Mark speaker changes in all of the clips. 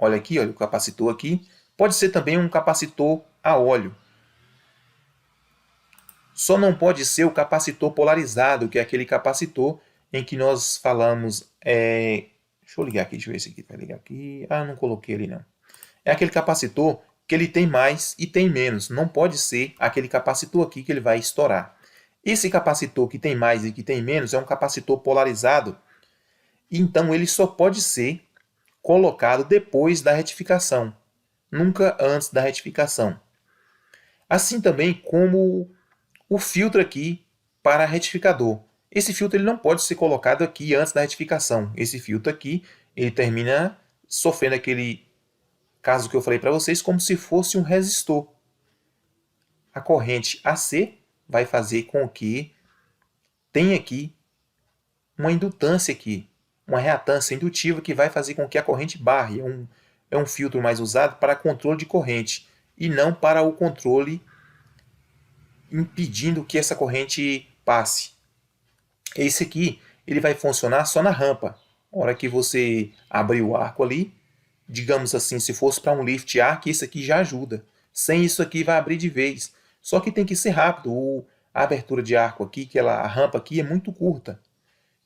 Speaker 1: Olha aqui, olha o capacitor aqui. Pode ser também um capacitor a óleo. Só não pode ser o capacitor polarizado, que é aquele capacitor em que nós falamos... Deixa eu ligar aqui, deixa eu ver se aqui vai ligar aqui. Ah, não coloquei ali não. É aquele capacitor que ele tem mais e tem menos. Não pode ser aquele capacitor aqui que ele vai estourar. Esse capacitor que tem mais e que tem menos é um capacitor polarizado. Então ele só pode ser colocado depois da retificação, nunca antes da retificação. Assim também como o filtro aqui para retificador. Esse filtro ele não pode ser colocado aqui antes da retificação. Esse filtro aqui ele termina sofrendo aquele caso que eu falei para vocês como se fosse um resistor. A corrente AC vai fazer com que tenha aqui uma indutância aqui, uma reatância indutiva que vai fazer com que a corrente barre. É um filtro mais usado para controle de corrente e não para o controle impedindo que essa corrente passe. Esse aqui ele vai funcionar só na rampa. Na hora que você abrir o arco ali, digamos assim, se fosse para um lift arc, isso aqui já ajuda. Sem isso aqui vai abrir de vez. Só que tem que ser rápido. A abertura de arco aqui, a rampa aqui é muito curta.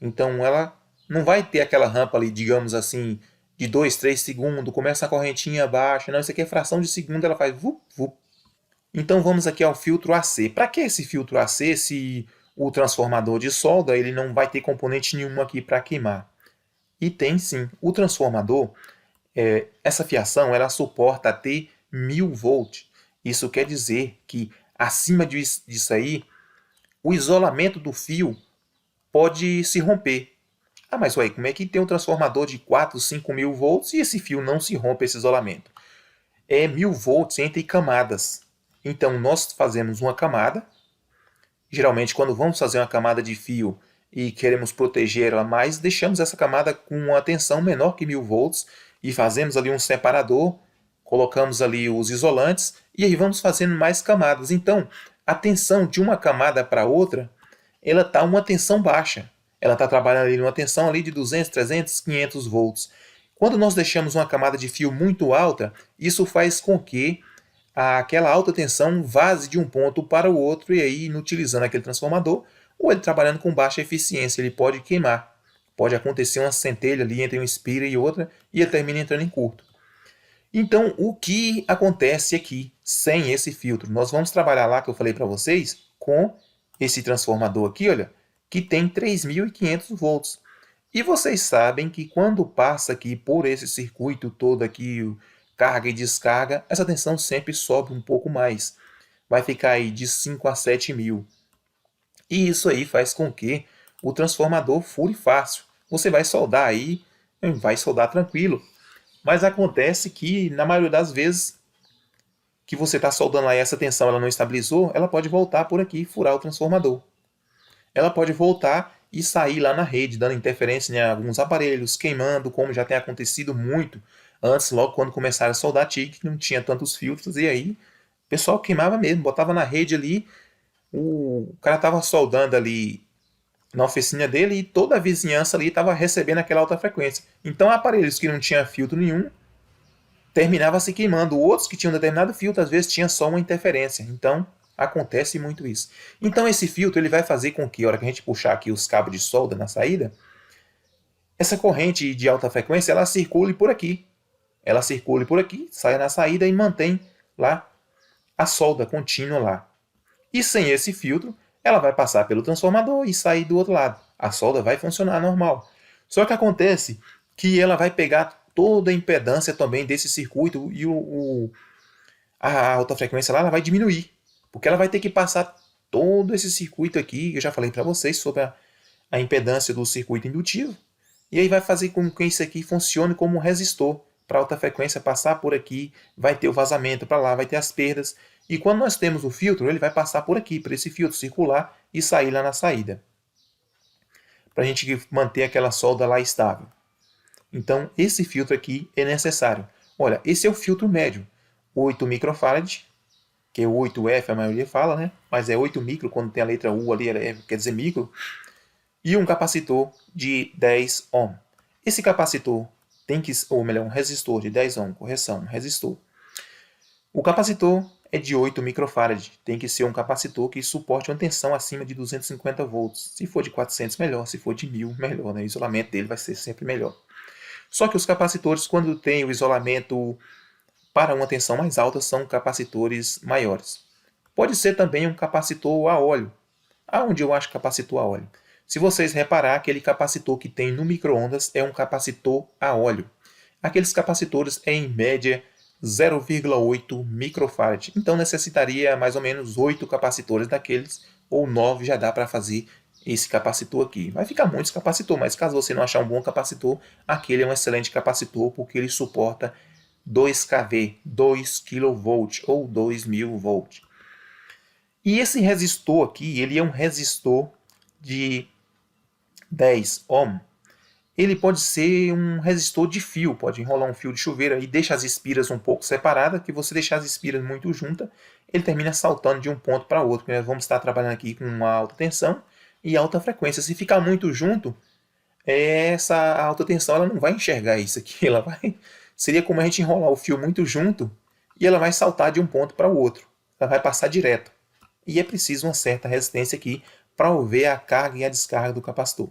Speaker 1: Então ela não vai ter aquela rampa ali, digamos assim, de 2, 3 segundos, começa a correntinha baixa. Não, isso aqui é fração de segundo, ela faz vup, vup. Então vamos aqui ao filtro AC. Para que esse filtro AC se o transformador de solda ele não vai ter componente nenhum aqui para queimar? E tem sim. O transformador, essa fiação, ela suporta até 1000 volts. Isso quer dizer que acima disso aí, o isolamento do fio pode se romper. Ah, mas ué, como é que tem um transformador de 4, 5 mil volts e esse fio não se rompe esse isolamento? É 1000 volts entre camadas. Então nós fazemos uma camada. Geralmente quando vamos fazer uma camada de fio e queremos proteger ela mais, deixamos essa camada com uma tensão menor que 1000 volts e fazemos ali um separador, colocamos ali os isolantes e aí vamos fazendo mais camadas. Então a tensão de uma camada para outra, ela está uma tensão baixa. Ela está trabalhando ali numa tensão ali de 200, 300, 500 volts. Quando nós deixamos uma camada de fio muito alta, isso faz com que aquela alta tensão vaze de um ponto para o outro e aí, inutilizando aquele transformador, ou ele trabalhando com baixa eficiência, ele pode queimar. Pode acontecer uma centelha ali entre uma espira e outra e ele termina entrando em curto. Então, o que acontece aqui sem esse filtro? Nós vamos trabalhar lá, que eu falei para vocês, com esse transformador aqui, olha, que tem 3.500 volts. E vocês sabem que quando passa aqui por esse circuito todo aqui, carga e descarga, essa tensão sempre sobe um pouco mais. Vai ficar aí de 5 a 7 mil. E isso aí faz com que o transformador fure fácil. Você vai soldar aí, vai soldar tranquilo. Mas acontece que, na maioria das vezes, que você está soldando aí essa tensão ela não estabilizou, ela pode voltar por aqui e furar o transformador. Ela pode voltar e sair lá na rede, dando interferência em alguns aparelhos, queimando, como já tem acontecido muito antes, logo quando começaram a soldar TIG, que não tinha tantos filtros, e aí o pessoal queimava mesmo, botava na rede ali, o cara estava soldando ali na oficina dele e toda a vizinhança ali estava recebendo aquela alta frequência. Então aparelhos que não tinham filtro nenhum, terminava se queimando. Outros que tinham determinado filtro, às vezes tinha só uma interferência. Então acontece muito isso. Então esse filtro ele vai fazer com que, a hora que a gente puxar aqui os cabos de solda na saída, essa corrente de alta frequência ela circule por aqui. Ela circule por aqui, sai na saída e mantém lá a solda contínua lá. E sem esse filtro, ela vai passar pelo transformador e sair do outro lado. A solda vai funcionar normal. Só que acontece que ela vai pegar toda a impedância também desse circuito e a alta frequência lá ela vai diminuir. Porque ela vai ter que passar todo esse circuito aqui, eu já falei para vocês sobre a impedância do circuito indutivo. E aí vai fazer com que isso aqui funcione como um resistor. Para alta frequência passar por aqui, vai ter o vazamento para lá, vai ter as perdas. E quando nós temos o filtro, ele vai passar por aqui, por esse filtro circular e sair lá na saída. Para a gente manter aquela solda lá estável. Então, esse filtro aqui é necessário. Olha, esse é o filtro médio. 8 microfarad, que é o 8F, a maioria fala, né? Mas é 8 micro, quando tem a letra U ali, quer dizer micro. E um capacitor de 10 ohm. Esse capacitor tem que, ou melhor, um resistor de 10 ohms, correção, um resistor. O capacitor é de 8 microfarad, tem que ser um capacitor que suporte uma tensão acima de 250 volts. Se for de 400, melhor, se for de 1000, melhor, né? O isolamento dele vai ser sempre melhor. Só que os capacitores, quando tem o isolamento para uma tensão mais alta, são capacitores maiores. Pode ser também um capacitor a óleo. Aonde eu acho capacitor a óleo? Se vocês reparar, aquele capacitor que tem no micro-ondas é um capacitor a óleo. Aqueles capacitores é em média 0,8 microfarad. Então necessitaria mais ou menos 8 capacitores daqueles, ou 9 já dá para fazer esse capacitor aqui. Vai ficar muitos capacitor, mas caso você não achar um bom capacitor, aquele é um excelente capacitor porque ele suporta 2 kV, 2 kV ou 2000 volts. E esse resistor aqui, ele é um resistor de 10 ohm. Ele pode ser um resistor de fio, pode enrolar um fio de chuveiro e deixa as espiras um pouco separadas, que você deixar as espiras muito juntas, ele termina saltando de um ponto para outro. Nós vamos estar trabalhando aqui com uma alta tensão e alta frequência. Se ficar muito junto, essa alta tensão ela não vai enxergar isso aqui. Seria como a gente enrolar o fio muito junto e ela vai saltar de um ponto para o outro. Ela vai passar direto. E é preciso uma certa resistência aqui para ver a carga e a descarga do capacitor.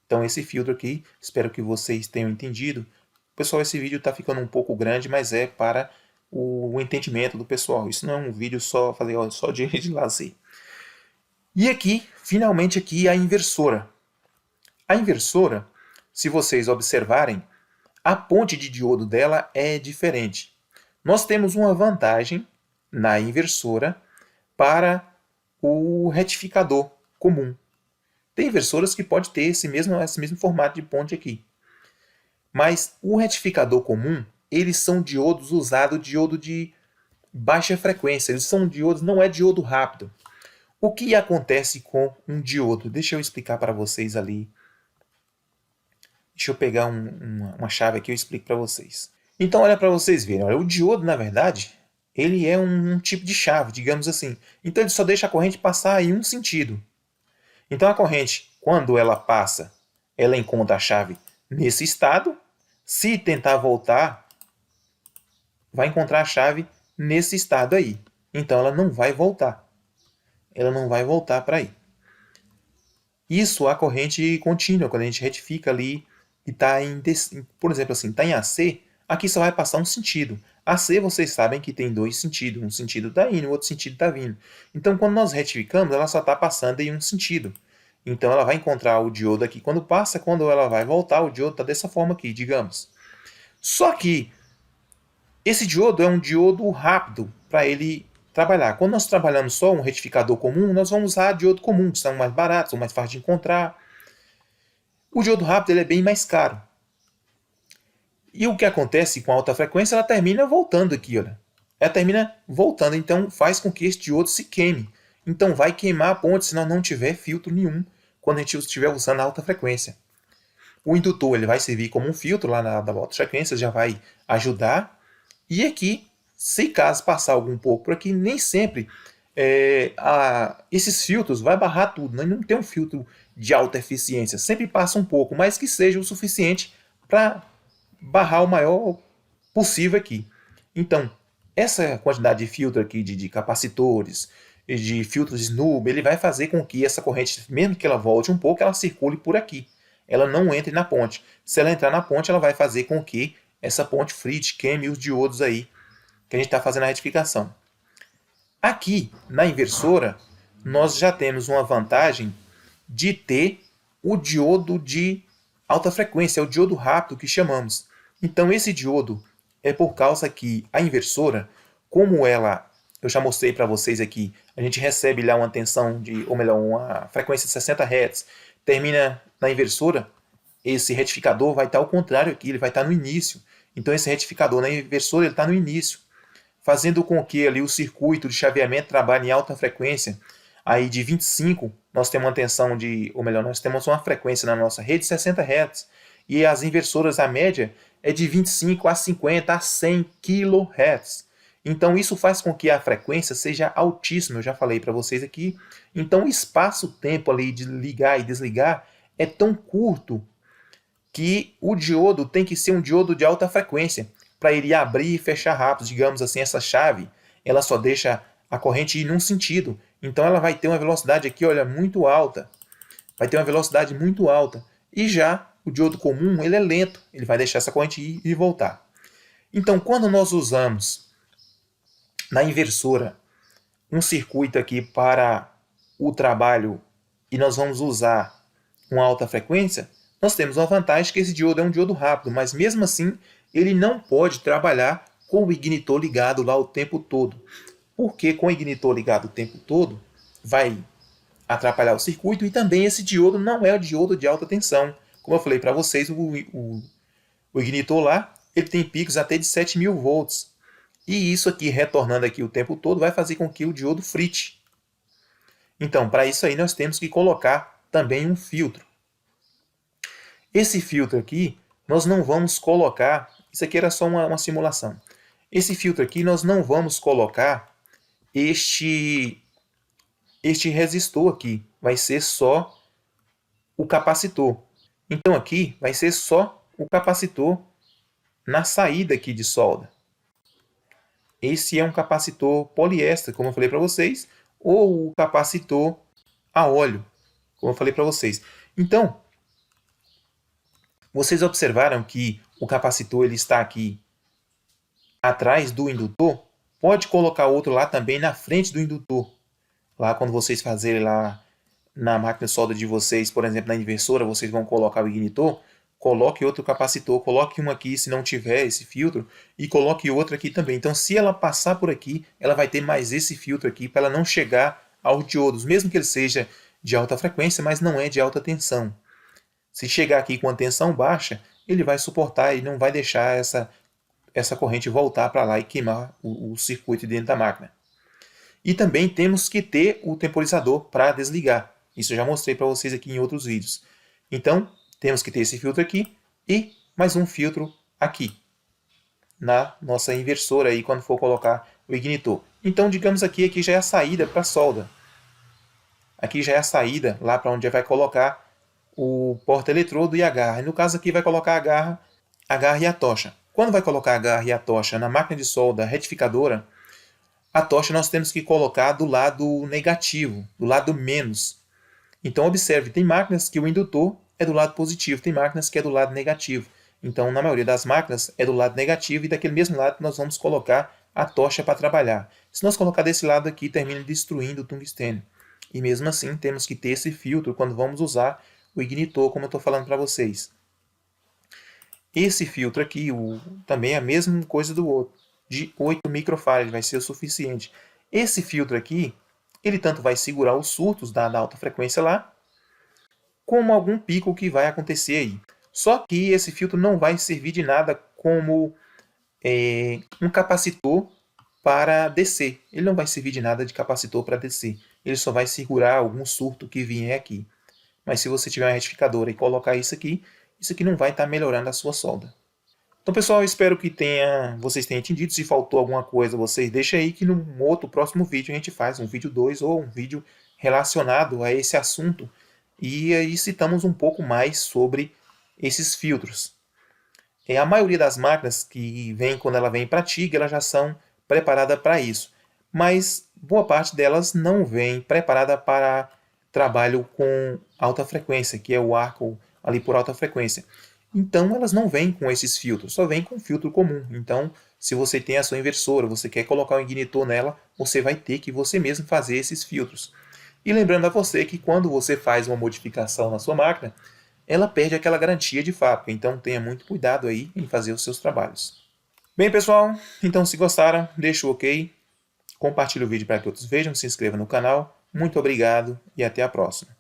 Speaker 1: Então esse filtro aqui, espero que vocês tenham entendido. Pessoal, esse vídeo está ficando um pouco grande, mas é para o entendimento do pessoal. Isso não é um vídeo só de lazer. E aqui, finalmente aqui, a inversora. A inversora, se vocês observarem, a ponte de diodo dela é diferente. Nós temos uma vantagem na inversora para o retificador comum. Tem inversoras que pode ter esse mesmo formato de ponte aqui. Mas o retificador comum, eles são diodos usados diodo de baixa frequência. Eles são diodos, não é diodo rápido. O que acontece com um diodo? Deixa eu explicar para vocês ali. Deixa eu pegar uma chave aqui e eu explico para vocês. Então, olha para vocês verem. Olha, o diodo, na verdade, ele é um tipo de chave, digamos assim. Então, ele só deixa a corrente passar em um sentido. Então a corrente, quando ela passa, ela encontra a chave nesse estado. Se tentar voltar, vai encontrar a chave nesse estado aí. Então ela não vai voltar. Ela não vai voltar para aí. Isso a corrente contínua, quando a gente retifica ali e está por exemplo assim, está em AC, aqui só vai passar um sentido. AC vocês sabem que tem dois sentidos. Um sentido está indo, o outro sentido está vindo. Então quando nós retificamos, ela só está passando em um sentido. Então ela vai encontrar o diodo aqui quando passa, quando ela vai voltar, o diodo está dessa forma aqui, digamos. Só que esse diodo é um diodo rápido para ele trabalhar. Quando nós trabalhamos só um retificador comum, nós vamos usar diodo comum, que são mais baratos, são mais fáceis de encontrar. O diodo rápido ele é bem mais caro. E o que acontece com a alta frequência, ela termina voltando aqui, olha. Ela termina voltando, então faz com que esse diodo se queime. Então vai queimar a ponte se não tiver filtro nenhum quando a gente estiver usando a alta frequência. O indutor ele vai servir como um filtro lá da alta frequência, já vai ajudar. E aqui, se caso passar algum pouco por aqui, nem sempre esses filtros vai barrar tudo. Né? Não tem um filtro de alta eficiência, sempre passa um pouco, mas que seja o suficiente para barrar o maior possível aqui. Então, essa quantidade de filtro aqui de capacitores, de filtros Snub, ele vai fazer com que essa corrente, mesmo que ela volte um pouco, ela circule por aqui. Ela não entre na ponte. Se ela entrar na ponte, ela vai fazer com que essa ponte frite, queime os diodos aí que a gente está fazendo a retificação. Aqui, na inversora, nós já temos uma vantagem de ter o diodo de alta frequência, é o diodo rápido que chamamos. Então esse diodo é por causa que a inversora, como ela, eu já mostrei para vocês aqui, a gente recebe lá uma tensão ou melhor, uma frequência de 60 Hz, termina na inversora, esse retificador vai estar ao contrário aqui, ele vai estar no início. Então esse retificador na inversora ele está no início, fazendo com que ali o circuito de chaveamento trabalhe em alta frequência. Aí de 25, nós temos uma tensão ou melhor, nós temos uma frequência na nossa rede de 60 Hz. E as inversoras, a média, é de 25 a 50 a 100 kHz. Então isso faz com que a frequência seja altíssima, eu já falei para vocês aqui. Então o espaço-tempo ali de ligar e desligar é tão curto que o diodo tem que ser um diodo de alta frequência para ele abrir e fechar rápido. Digamos assim, essa chave, ela só deixa a corrente ir num sentido. Então ela vai ter uma velocidade aqui, olha, muito alta. Vai ter uma velocidade muito alta. E já o diodo comum, ele é lento. Ele vai deixar essa corrente ir e voltar. Então, quando nós usamos na inversora um circuito aqui para o trabalho e nós vamos usar uma alta frequência, nós temos uma vantagem que esse diodo é um diodo rápido, mas mesmo assim ele não pode trabalhar com o ignitor ligado lá o tempo todo. Porque com o ignitor ligado o tempo todo vai atrapalhar o circuito e também esse diodo não é o diodo de alta tensão. Como eu falei para vocês, o ignitor lá ele tem picos até de 7.000 volts. E isso aqui, retornando aqui o tempo todo, vai fazer com que o diodo frite. Então, para isso aí, nós temos que colocar também um filtro. Esse filtro aqui, nós não vamos colocar... Isso aqui era só uma simulação. Esse filtro aqui, nós não vamos colocar este resistor aqui. Vai ser só o capacitor. Então, aqui vai ser só o capacitor na saída aqui de solda. Esse é um capacitor poliéster, como eu falei para vocês, ou o capacitor a óleo, como eu falei para vocês. Então, vocês observaram que o capacitor ele está aqui atrás do indutor? Pode colocar outro lá também na frente do indutor. Lá quando vocês fazerem lá na máquina de solda de vocês, por exemplo, na inversora, vocês vão colocar o ignitor, coloque outro capacitor, coloque um aqui se não tiver esse filtro e coloque outro aqui também. Então, se ela passar por aqui, ela vai ter mais esse filtro aqui para ela não chegar aos diodos, mesmo que ele seja de alta frequência, mas não é de alta tensão. Se chegar aqui com a tensão baixa, ele vai suportar e não vai deixar essa corrente voltar para lá e queimar o circuito dentro da máquina. E também temos que ter o temporizador para desligar. Isso eu já mostrei para vocês aqui em outros vídeos. Então, temos que ter esse filtro aqui e mais um filtro aqui, na nossa inversora aí, quando for colocar o ignitor. Então, digamos aqui já é a saída para a solda. Aqui já é a saída lá para onde vai colocar o porta-eletrodo e a garra. E no caso aqui vai colocar a garra e a tocha. Quando vai colocar a garra e a tocha na máquina de solda retificadora, a tocha nós temos que colocar do lado negativo, do lado menos. Então observe, tem máquinas que o indutor é do lado positivo, tem máquinas que é do lado negativo. Então na maioria das máquinas é do lado negativo e daquele mesmo lado nós vamos colocar a tocha para trabalhar. Se nós colocar desse lado aqui, termina destruindo o tungstênio. E mesmo assim temos que ter esse filtro quando vamos usar o ignitor, como eu estou falando para vocês. Esse filtro aqui também é a mesma coisa do outro. De 8 microfarad vai ser o suficiente. Esse filtro aqui, ele tanto vai segurar os surtos da alta frequência lá, como algum pico que vai acontecer aí. Só que esse filtro não vai servir de nada como um capacitor para descer. Ele não vai servir de nada de capacitor para descer. Ele só vai segurar algum surto que vier aqui. Mas se você tiver uma retificadora e colocar isso aqui não vai estar melhorando a sua solda. Então, pessoal, eu espero que vocês tenham entendido. Se faltou alguma coisa, vocês deixem aí que no outro próximo vídeo a gente faz um vídeo 2 ou um vídeo relacionado a esse assunto. E aí citamos um pouco mais sobre esses filtros. A maioria das máquinas que vem quando ela vem para a TIG, elas já são preparadas para isso. Mas boa parte delas não vem preparada para trabalho com alta frequência, que é o arco ali por alta frequência. Então elas não vêm com esses filtros, só vêm com filtro comum. Então, se você tem a sua inversora, você quer colocar um ignitor nela, você vai ter que você mesmo fazer esses filtros. E lembrando a você que quando você faz uma modificação na sua máquina, ela perde aquela garantia de fábrica. Então tenha muito cuidado aí em fazer os seus trabalhos. Bem, pessoal, então se gostaram, deixa o ok, compartilhe o vídeo para que outros vejam, se inscreva no canal. Muito obrigado e até a próxima.